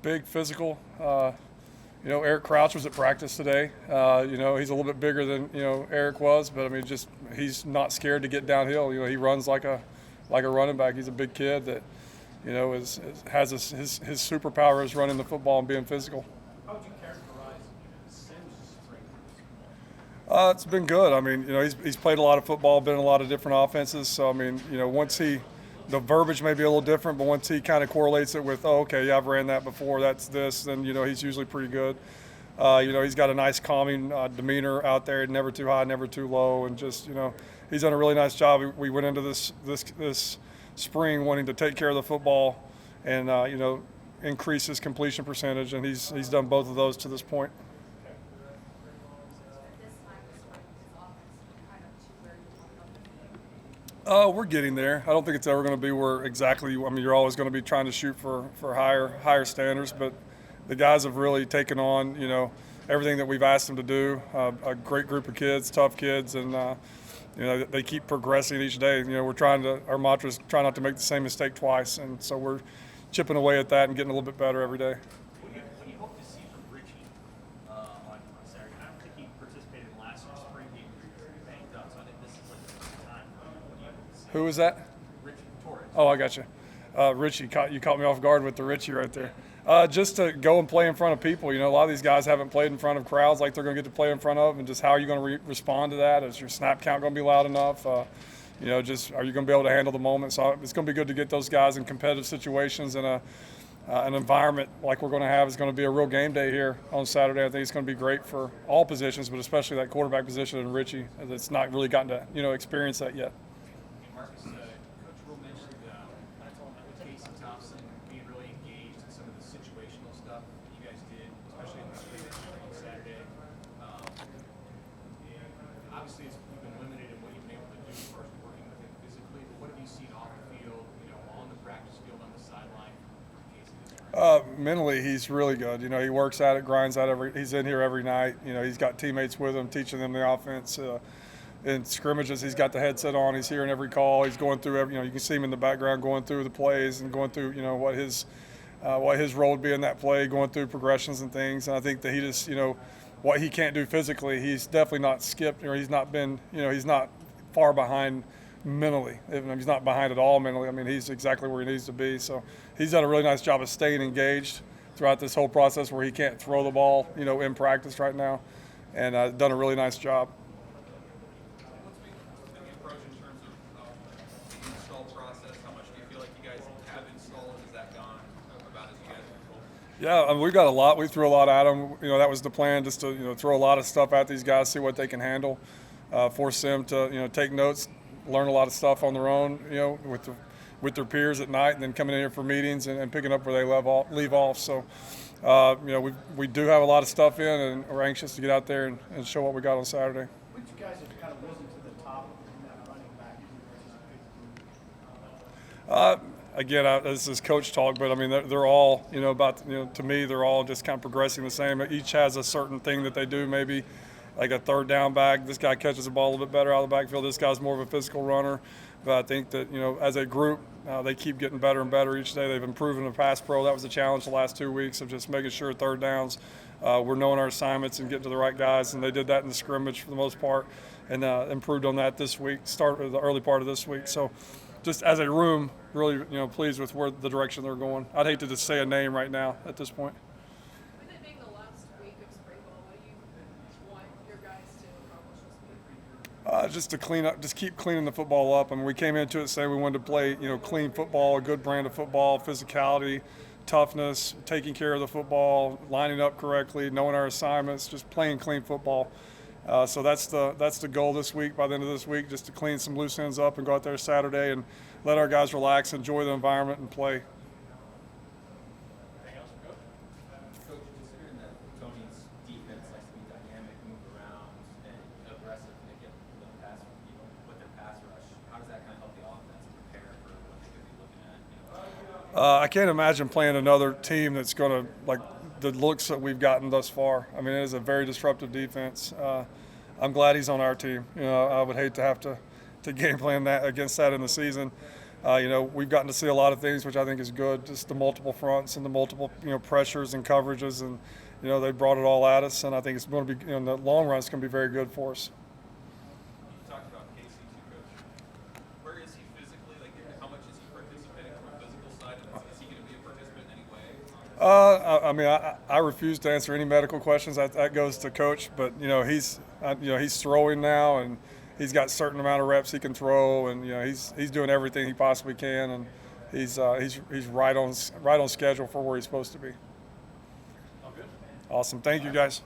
big, physical. Eric Crouch was at practice today. He's a little bit bigger than Eric was, but I mean, just he's not scared to get downhill. He runs like a running back. He's a big kid that has his superpower is running the football and being physical. How would you characterize Sims' strength? It's been good. I mean, he's played a lot of football, been in a lot of different offenses. So I mean, once the verbiage may be a little different, but once he kind of correlates it with, I've ran that before, that's this, then, he's usually pretty good. He's got a nice calming demeanor out there, never too high, never too low, and just, he's done a really nice job. We went into this spring wanting to take care of the football and, increase his completion percentage, and he's done both of those to this point. We're getting there. I don't think it's ever going to be where exactly. I mean, you're always going to be trying to shoot for higher standards, but the guys have really taken on, everything that we've asked them to do. A great group of kids, tough kids, and they keep progressing each day. Our mantra is try not to make the same mistake twice, and so we're chipping away at that and getting a little bit better every day. What do you hope to see from Richie on Saturday? I don't think he participated in last year's spring game. He was banged up, so I think this is like the first time. What do you hope to see? Who was that? Richie Torres. Oh, I got you. Richie, you caught me off guard with the Richie right there. Just to go and play in front of people. A lot of these guys haven't played in front of crowds like they're going to get to play in front of, and just how are you going to respond to that? Is your snap count going to be loud enough? Just are you going to be able to handle the moment? So it's going to be good to get those guys in competitive situations and an environment like we're going to have is going to be a real game day here on Saturday. I think it's going to be great for all positions, but especially that quarterback position and Richie that's not really gotten to experience that yet. Marcus, Coach Rule mentioned Casey Thompson being really engaged in some of the situational stuff that you guys did, especially in the scrimmage on Saturday. Obviously, you've been limited in what you've been able to do as far as working with him physically, but what have you seen off the field, on the practice field, on the sideline from Casey this year? Mentally, he's really good. He works at it, grinds at it. He's in here every night. He's got teammates with him, teaching them the offense. In scrimmages, he's got the headset on. He's hearing every call. He's going through every. You can see him in the background going through the plays and going through what his role would be in that play, going through progressions and things. And I think that he just what he can't do physically, he's definitely not skipped or he's not been he's not far behind mentally. He's not behind at all mentally. I mean, he's exactly where he needs to be. So he's done a really nice job of staying engaged throughout this whole process where he can't throw the ball in practice right now, and done a really nice job. What's been the approach in terms of the install process? How much do you feel like you guys have installed? Has that gone about as you guys hoped? Yeah, we've got a lot. We threw a lot at them. That was the plan, just to throw a lot of stuff at these guys, see what they can handle, force them to take notes, learn a lot of stuff on their own, with their peers at night, and then coming in here for meetings and picking up where they leave off. So, we do have a lot of stuff in, and we're anxious to get out there and show what we got on Saturday. Which guys have kind of risen to the top in that running back? Again, this is coach talk, but I mean they're all to me they're all just kind of progressing the same. Each has a certain thing that they do, maybe like a third down back. This guy catches the ball a little bit better out of the backfield. This guy's more of a physical runner. But I think that as a group, they keep getting better and better each day. They've improved in the pass pro. That was a challenge the last 2 weeks of just making sure third downs we're knowing our assignments and getting to the right guys, and they did that in the scrimmage for the most part, and improved on that this week. Started the early part of this week, so. Just as a room, really, pleased with where the direction they're going. I'd hate to just say a name right now at this point. With it being the last week of spring ball, what do you want your guys to accomplish this week? Just to clean up, just keep cleaning the football up. I mean, we came into it saying we wanted to play, clean football, a good brand of football, physicality, toughness, taking care of the football, lining up correctly, knowing our assignments, just playing clean football. So that's the goal this week, by the end of this week, just to clean some loose ends up and go out there Saturday and let our guys relax, enjoy the environment, and play. Anything else, Coach? Coach, considering that Tony's defense likes to be dynamic, move around, and aggressive, and get the pass, with their pass rush, how does that kind of help the offense prepare for what they could be looking at? I can't imagine playing another team that's going to like the looks that we've gotten thus far. I mean, it is a very disruptive defense. I'm glad he's on our team. I would hate to have to game plan that against that in the season. we've gotten to see a lot of things, which I think is good. Just the multiple fronts and the multiple pressures and coverages, and they brought it all at us. And I think it's going to be in the long run, it's going to be very good for us. You talked about Casey too, Coach. Where is he physically? Like, how much is he participating from a physical side? Is he going to be a participant in any way? I refuse to answer any medical questions. That goes to coach. But he's throwing now, and he's got a certain amount of reps he can throw, and he's doing everything he possibly can, and he's right on schedule for where he's supposed to be. Awesome. Thank you, guys.